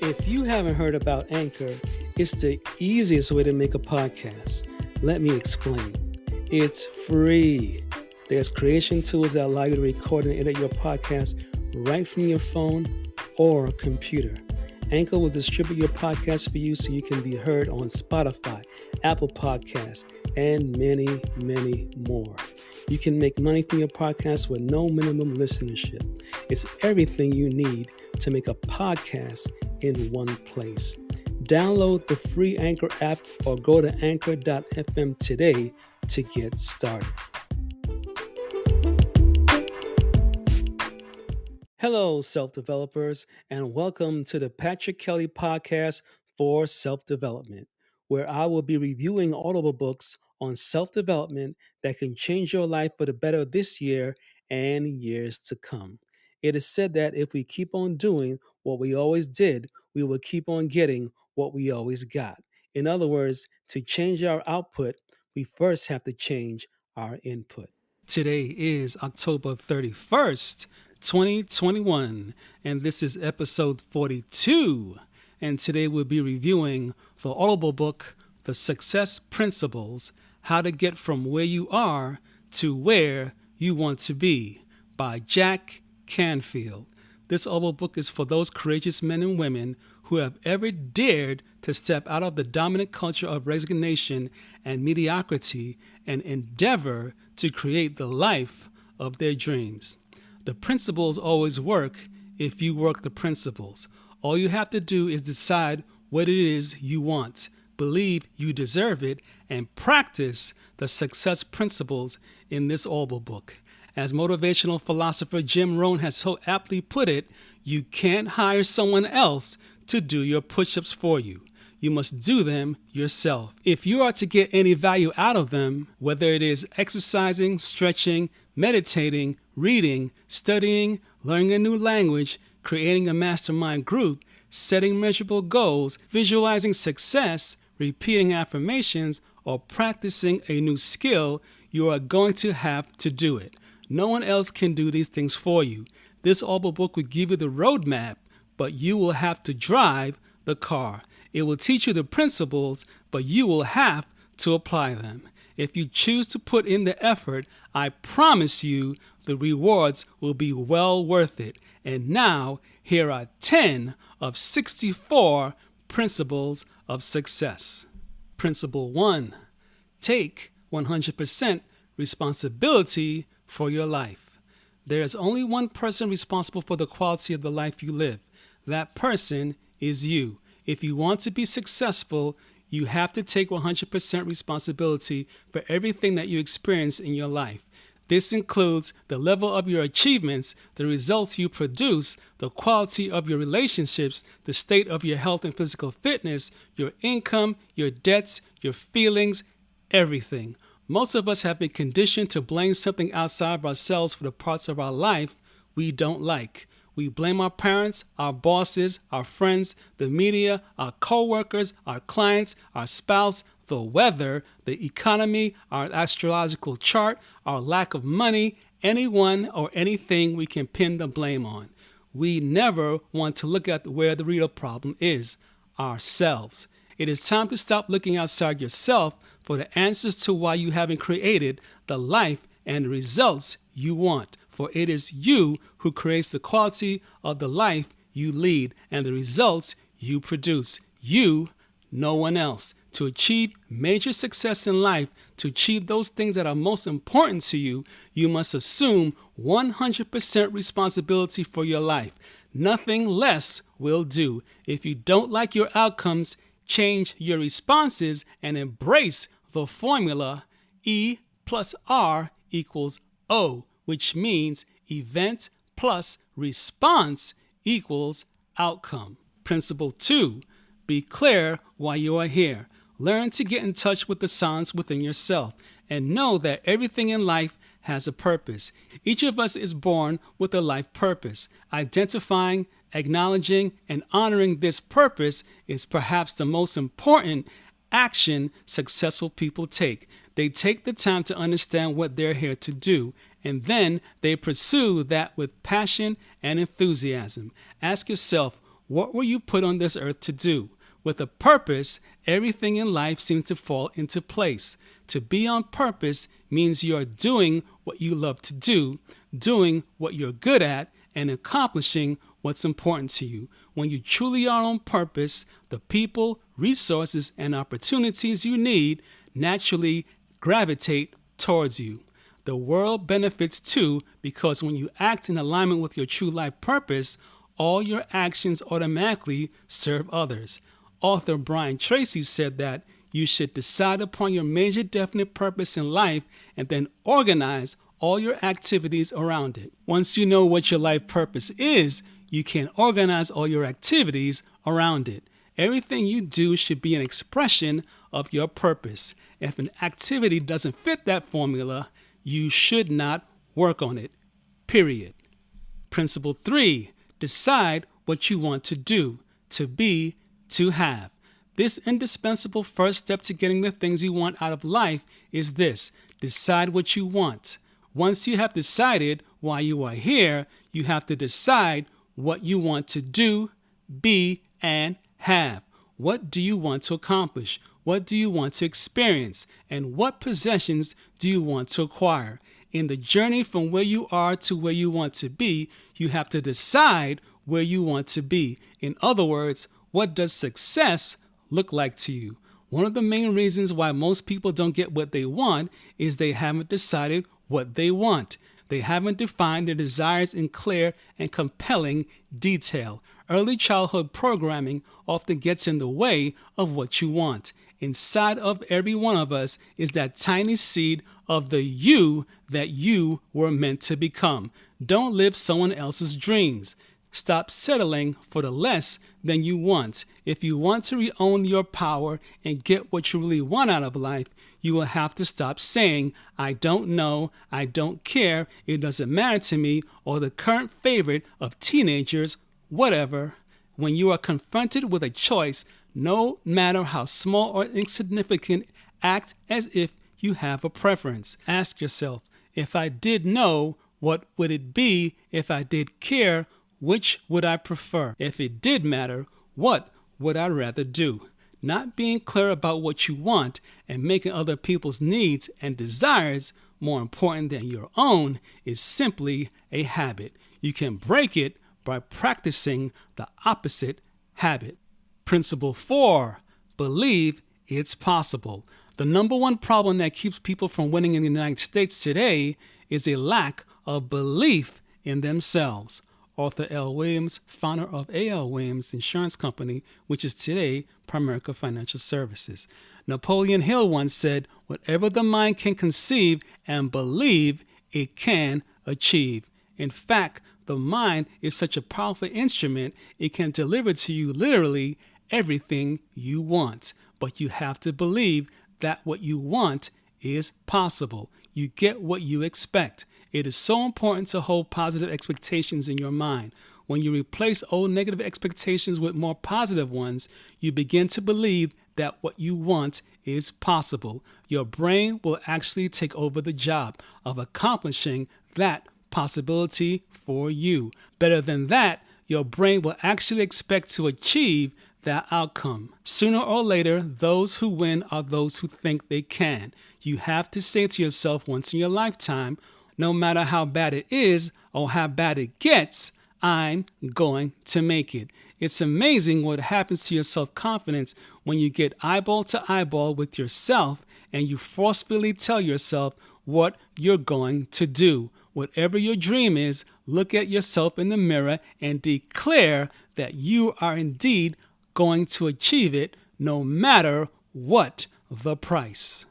If you haven't heard about Anchor, it's the easiest way to make a podcast. Let me explain. It's free. There's creation tools that allow you to record and edit your podcast right from your phone or computer. Anchor will distribute your podcast for you so you can be heard on Spotify, Apple Podcasts, and many, many more. You can make money from your podcast with no minimum listenership. It's everything you need to make a podcast in one place. Download the free Anchor app or go to anchor.fm today to get started. Hello, self-developers, and welcome to the Patrick Kelly Podcast for Self-Development, where I will be reviewing audible books on self-development that can change your life for the better this year and years to come. It is said that if we keep on doing what we always did, we will keep on getting what we always got. In other words, to change our output, we first have to change our input. Today is October 31st, 2021, and this is episode 42. And today we'll be reviewing the audible book, The Success Principles, How to Get From Where You Are to Where You Want to Be by Jack Canfield. This audible book is for those courageous men and women who have ever dared to step out of the dominant culture of resignation and mediocrity and endeavor to create the life of their dreams. The principles always work if you work the principles. All you have to do is decide what it is you want, believe you deserve it, and practice the success principles in this audible book. As motivational philosopher Jim Rohn has so aptly put it, you can't hire someone else to do your push-ups for you. You must do them yourself. If you are to get any value out of them, whether it is exercising, stretching, meditating, reading, studying, learning a new language, creating a mastermind group, setting measurable goals, visualizing success, repeating affirmations, or practicing a new skill, you are going to have to do it. No one else can do these things for you. This audible book will give you the roadmap, but you will have to drive the car. It will teach you the principles, but you will have to apply them. If you choose to put in the effort, I promise you the rewards will be well worth it. And now, here are 10 of 64 principles of success. Principle 1, take 100% responsibility for your life. There is only one person responsible for the quality of the life you live. That person is you. If you want to be successful, you have to take 100% responsibility for everything that you experience in your life. This includes the level of your achievements, the results you produce, the quality of your relationships, the state of your health and physical fitness, your income, your debts, your feelings, everything. Most of us have been conditioned to blame something outside of ourselves for the parts of our life we don't like. We blame our parents, our bosses, our friends, the media, our co-workers, our clients, our spouse, the weather, the economy, our astrological chart, our lack of money, anyone or anything we can pin the blame on. We never want to look at where the real problem is, ourselves. It is time to stop looking outside yourself for the answers to why you haven't created the life and results you want. For it is you who creates the quality of the life you lead and the results you produce. You, no one else. To achieve major success in life, to achieve those things that are most important to you, you must assume 100% responsibility for your life. Nothing less will do. If you don't like your outcomes, change your responses and embrace the formula E plus R equals O, which means event plus response equals outcome. Principle 2, be clear why you are here. Learn to get in touch with the silence within yourself and know that everything in life has a purpose. Each of us is born with a life purpose. Identifying, acknowledging, and honoring this purpose is perhaps the most important action successful people take. They take the time to understand what they're here to do, and then they pursue that with passion and enthusiasm. Ask yourself, What were you put on this earth to do? With a purpose, everything in life seems to fall into place. To be on purpose means you are doing what you love to do, doing what you're good at, and accomplishing what's important to you. When you truly are on purpose, the people, resources, and opportunities you need naturally gravitate towards you. The world benefits too, because when you act in alignment with your true life purpose, all your actions automatically serve others. Author Brian Tracy said that you should decide upon your major definite purpose in life and then organize all your activities around it. Once you know what your life purpose is, you can organize all your activities around it. Everything you do should be an expression of your purpose. If an activity doesn't fit that formula, you should not work on it. Period. Principle 3. Decide what you want to do, to be, to have. This indispensable first step to getting the things you want out of life is this: decide what you want. Once you have decided why you are here, you have to decide what you want to do, be, and have. What do you want to accomplish? What do you want to experience? And what possessions do you want to acquire? In the journey from where you are to where you want to be, you have to decide where you want to be. In other words, what does success look like to you? One of the main reasons why most people don't get what they want is they haven't decided what they want. They haven't defined their desires in clear and compelling detail. Early childhood programming often gets in the way of what you want. Inside of every one of us is that tiny seed of the you that you were meant to become. Don't live someone else's dreams. Stop settling for the less than you want. If you want to re-own your power and get what you really want out of life, you will have to stop saying, I don't know, I don't care, it doesn't matter to me, or the current favorite of teenagers, whatever. When you are confronted with a choice, no matter how small or insignificant, act as if you have a preference. Ask yourself, if I did know, what would it be? If I did care, which would I prefer? If it did matter, what would I rather do? Not being clear about what you want and making other people's needs and desires more important than your own is simply a habit. You can break it by practicing the opposite habit. Principle 4. Believe it's possible. The number one problem that keeps people from winning in the United States today is a lack of belief in themselves. Arthur L. Williams, founder of A.L. Williams Insurance Company, which is today Primerica Financial Services. Napoleon Hill once said, whatever the mind can conceive and believe, it can achieve. In fact, the mind is such a powerful instrument, it can deliver to you literally everything you want. But you have to believe that what you want is possible. You get what you expect. It is so important to hold positive expectations in your mind. When you replace old negative expectations with more positive ones, you begin to believe that what you want is possible. Your brain will actually take over the job of accomplishing that possibility for you. Better than that, your brain will actually expect to achieve that outcome. Sooner or later, those who win are those who think they can. You have to say to yourself once in your lifetime, no matter how bad it is or how bad it gets, I'm going to make it. It's amazing what happens to your self-confidence when you get eyeball to eyeball with yourself and you forcefully tell yourself what you're going to do. Whatever your dream is, look at yourself in the mirror and declare that you are indeed going to achieve it no matter what the price.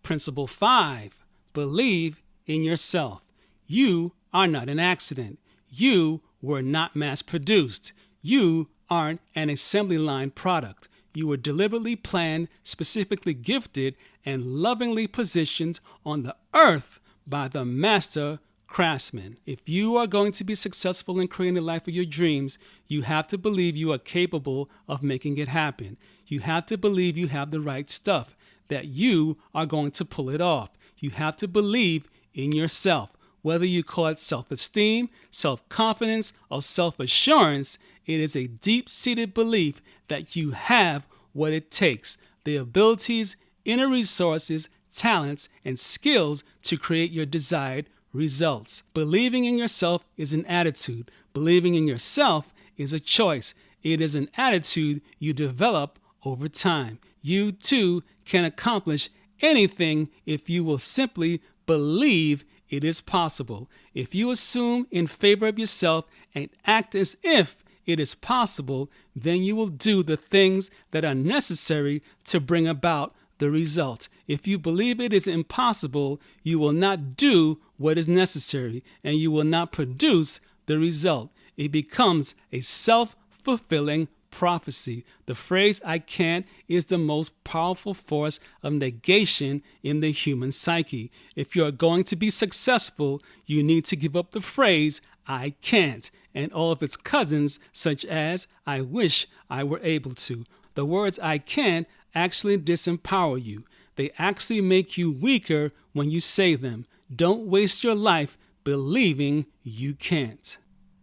Principle 5. Believe in yourself. You are not an accident. You were not mass-produced. You aren't an assembly line product. You were deliberately planned, specifically gifted, and lovingly positioned on the earth by the master craftsman. If you are going to be successful in creating the life of your dreams, you have to believe you are capable of making it happen. You have to believe you have the right stuff, that you are going to pull it off. You have to believe in yourself. Whether you call it self-esteem, self-confidence, or self-assurance, it It is a deep-seated belief that you have what it takes, the abilities, inner resources, talents, and skills to create your desired results. Believing in yourself is an attitude. Believing in yourself is a choice. It is an attitude you develop over time. You too can accomplish anything if you will simply believe it is possible. If you assume in favor of yourself and act as if it is possible, then you will do the things that are necessary to bring about the result. If you believe it is impossible, you will not do what is necessary, and you will not produce the result. It becomes a self-fulfilling prophecy. The phrase "I can't" is the most powerful force of negation in the human psyche. If you are going to be successful, you need to give up the phrase "I can't" and all of its cousins, such as "I wish I were able to." The words "I can't" actually disempower you. They actually make you weaker when you say them. Don't waste your life believing you can't.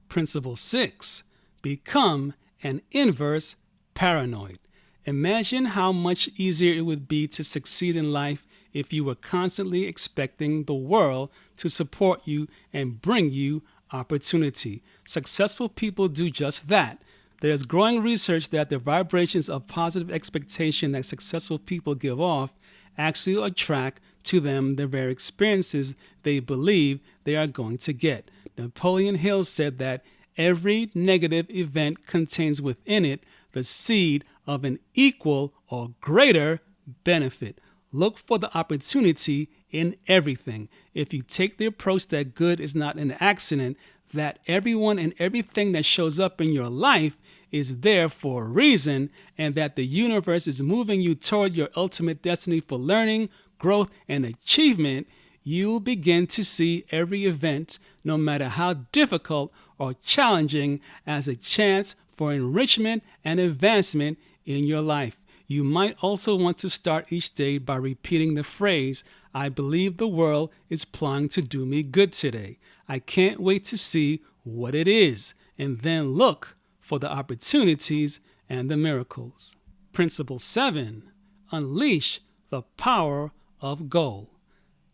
Principle 6. Become an inverse paranoid. Imagine how much easier it would be to succeed in life if you were constantly expecting the world to support you and bring you opportunity. Successful people do just that. There is growing research that the vibrations of positive expectation that successful people give off actually attract to them the very experiences they believe they are going to get. Napoleon Hill said that every negative event contains within it the seed of an equal or greater benefit. Look for the opportunity in everything. If you take the approach that good is not an accident, that everyone and everything that shows up in your life is there for a reason, and that the universe is moving you toward your ultimate destiny for learning, growth, and achievement, you'll begin to see every event, no matter how difficult or challenging, as a chance for enrichment and advancement in your life. You might also want to start each day by repeating the phrase, "I believe the world is planning to do me good today. I can't wait to see what it is," and then look for the opportunities and the miracles. Principle 7. Unleash the power of goal.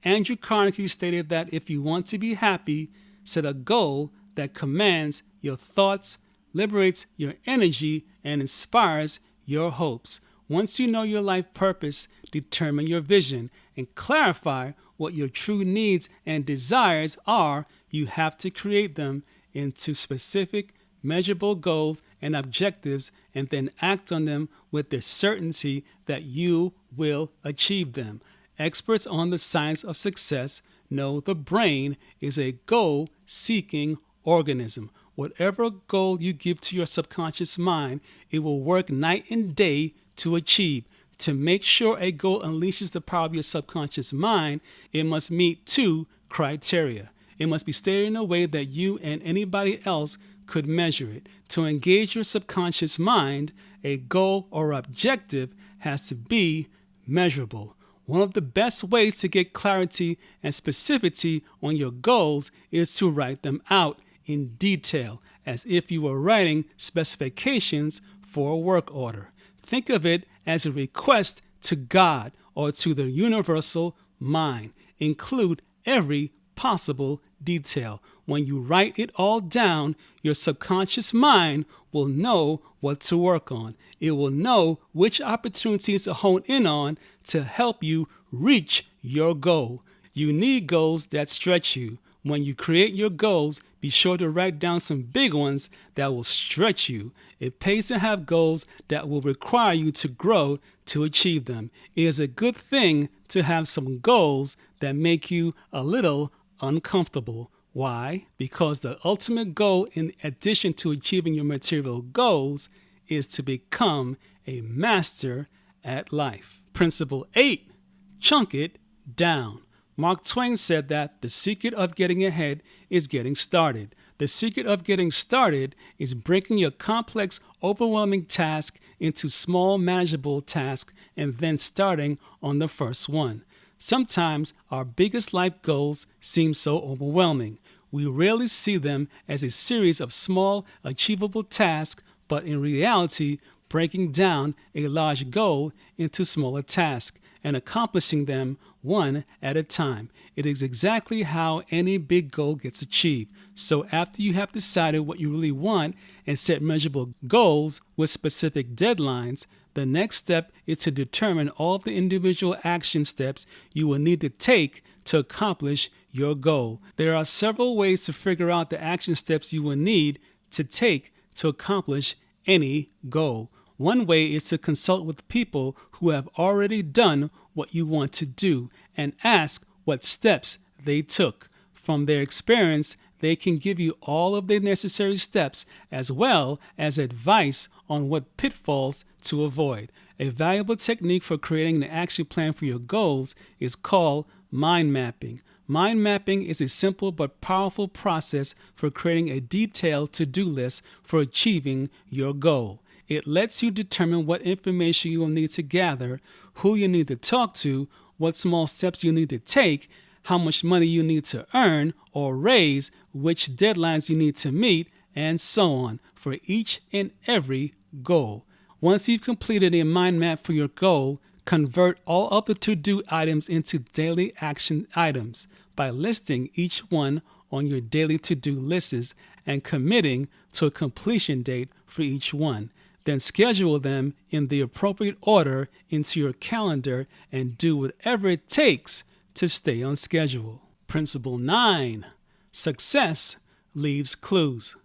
Andrew Carnegie stated that if you want to be happy, set a goal that commands your thoughts, liberates your energy, and inspires your hopes. Once you know your life purpose, determine your vision, and clarify what your true needs and desires are, you have to create them into specific, measurable goals and objectives, and then act on them with the certainty that you will achieve them. Experts on the science of success know the brain is a goal-seeking organism. Whatever goal you give to your subconscious mind, it will work night and day to achieve. To make sure a goal unleashes the power of your subconscious mind, it must meet 2 criteria. It must be stated in a way that you and anybody else could measure it. To engage your subconscious mind, a goal or objective has to be measurable. One of the best ways to get clarity and specificity on your goals is to write them out in detail, as if you were writing specifications for a work order. Think of it as a request to God or to the universal mind. Include every possible detail. When you write it all down, your subconscious mind will know what to work on. It will know which opportunities to hone in on to help you reach your goal. You need goals that stretch you. When you create your goals, be sure to write down some big ones that will stretch you. It pays to have goals that will require you to grow to achieve them. It is a good thing to have some goals that make you a little uncomfortable. Why? Because the ultimate goal, in addition to achieving your material goals, is to become a master at life. Principle 8. Chunk it down. Mark Twain said that the secret of getting ahead is getting started. The secret of getting started is breaking your complex, overwhelming task into small, manageable tasks and then starting on the first one. Sometimes our biggest life goals seem so overwhelming. We rarely see them as a series of small, achievable tasks, but in reality, breaking down a large goal into smaller tasks and accomplishing them one at a time. It is exactly how any big goal gets achieved. So after you have decided what you really want and set measurable goals with specific deadlines, the next step is to determine all the individual action steps you will need to take to accomplish your goal. There are several ways to figure out the action steps you will need to take to accomplish any goal. One way is to consult with people who have already done what you want to do and ask what steps they took. From their experience, they can give you all of the necessary steps as well as advice on what pitfalls to avoid. A valuable technique for creating an action plan for your goals is called mind mapping. Mind mapping is a simple but powerful process for creating a detailed to-do list for achieving your goal. It lets you determine what information you will need to gather, who you need to talk to, what small steps you need to take, how much money you need to earn or raise, which deadlines you need to meet, and so on for each and every goal. Once you've completed a mind map for your goal, convert all of the to-do items into daily action items by listing each one on your daily to-do lists and committing to a completion date for each one. Then schedule them in the appropriate order into your calendar and do whatever it takes to stay on schedule. Principle 9. Success leaves clues.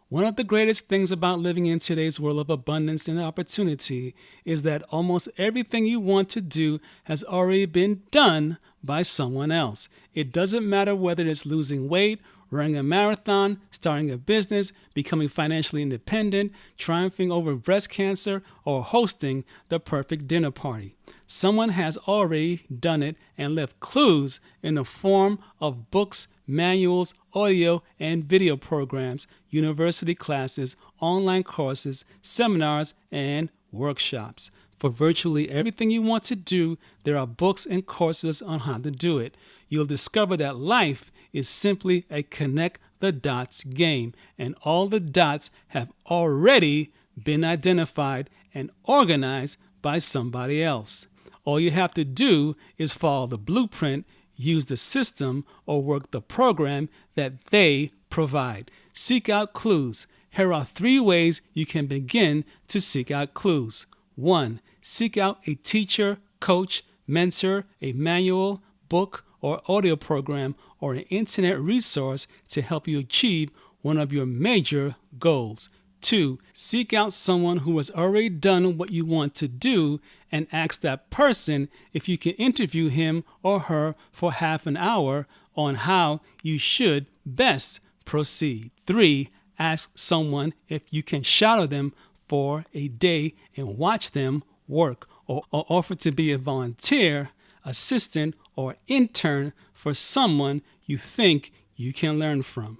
One of the greatest things about living in today's world of abundance and opportunity is that almost everything you want to do has already been done by someone else. It doesn't matter whether it's losing weight, running a marathon, starting a business, becoming financially independent, triumphing over breast cancer, or hosting the perfect dinner party. Someone has already done it and left clues in the form of books, manuals, audio and video programs, university classes, online courses, seminars, and workshops. For virtually everything you want to do, there are books and courses on how to do it. You'll discover that life is simply a connect the dots game, and all the dots have already been identified and organized by somebody else. All you have to do is follow the blueprint, use the system, or work the program that they provide. Seek out clues. Here are 3 ways you can begin to seek out clues. 1. Seek out a teacher, coach, mentor, a manual, book, or audio program, or an internet resource to help you achieve one of your major goals. 2. Seek out someone who has already done what you want to do and ask that person if you can interview him or her for half an hour on how you should best proceed. 3. Ask someone if you can shadow them for a day and watch them work, or offer to be a volunteer, assistant, or intern for someone you think you can learn from.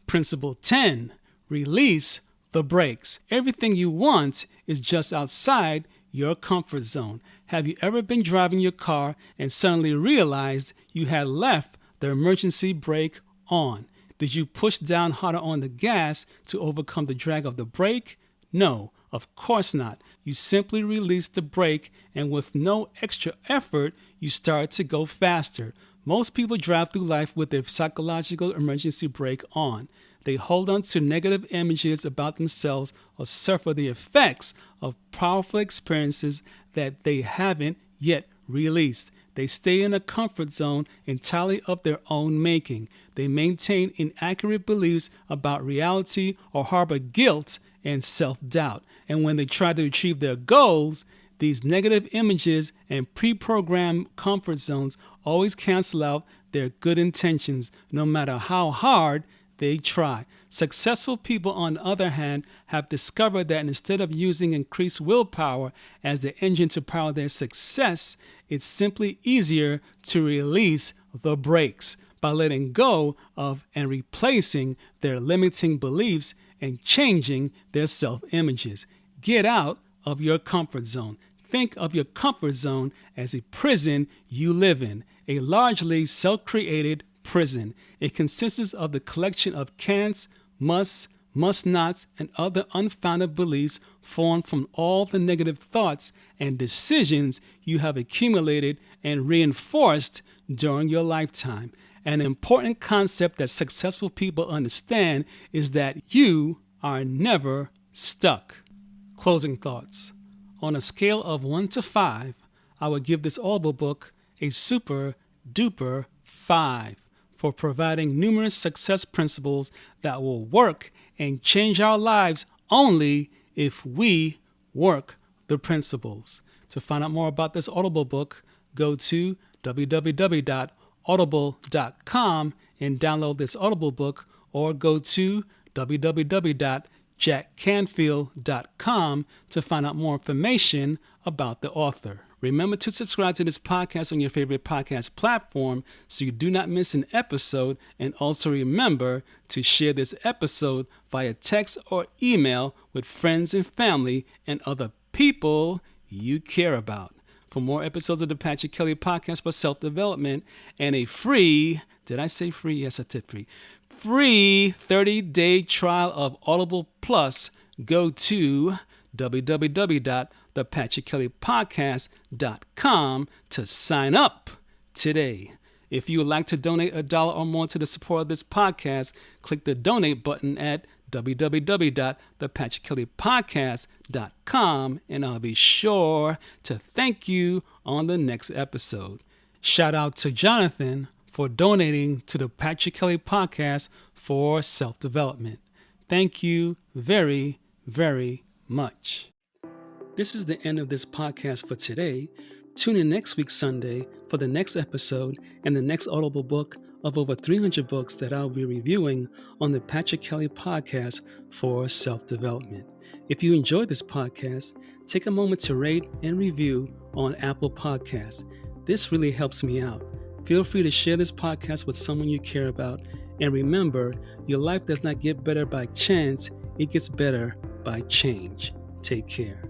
Principle 10. Release the brakes. Everything you want is just outside your comfort zone. Have you ever been driving your car and suddenly realized you had left the emergency brake on? Did you push down harder on the gas to overcome the drag of the brake? No, of course not. You simply released the brake, and with no extra effort, you start to go faster. Most people drive through life with their psychological emergency brake on. They hold on to negative images about themselves or suffer the effects of powerful experiences that they haven't yet released. They stay in a comfort zone entirely of their own making. They maintain inaccurate beliefs about reality or harbor guilt and self-doubt. And when they try to achieve their goals, these negative images and pre-programmed comfort zones always cancel out their good intentions, no matter how hard they try. Successful people, on the other hand, have discovered that instead of using increased willpower as the engine to power their success, it's simply easier to release the brakes by letting go of and replacing their limiting beliefs and changing their self-images. Get out of your comfort zone. Think of your comfort zone as a prison you live in, a largely self-created prison. It consists of the collection of can'ts, musts, must-nots, and other unfounded beliefs formed from all the negative thoughts and decisions you have accumulated and reinforced during your lifetime. An important concept that successful people understand is that you are never stuck. Closing thoughts. On a scale of 1 to 5, I would give this Audible book a super duper 5 for providing numerous success principles that will work and change our lives only if we work the principles. To find out more about this Audible book, go to www.audible.com and download this Audible book, or go to www.jackcanfield.com to find out more information about the author. Remember to subscribe to this podcast on your favorite podcast platform so you do not miss an episode, and also remember to share this episode via text or email with friends and family and other people you care about. For more episodes of the Patrick Kelly Podcast for Self-Development and a free, did I say free? Yes, I said free. Free 30-day trial of Audible Plus, go to www.thepatrickkellypodcast.com to sign up today. If you would like to donate $1 or more to the support of this podcast, click the donate button at www.thepatrickkellypodcast.com, and I'll be sure to thank you on the next episode. Shout out to Jonathan for donating to the Patrick Kelly Podcast for Self-Development. Thank you very, very much. This is the end of this podcast for today. Tune in next week Sunday for the next episode and the next Audible book of over 300 books that I'll be reviewing on the Patrick Kelly Podcast for Self-Development. If you enjoyed this podcast, take a moment to rate and review on Apple Podcasts. This really helps me out. Feel free to share this podcast with someone you care about. And remember, your life does not get better by chance, it gets better by change. Take care.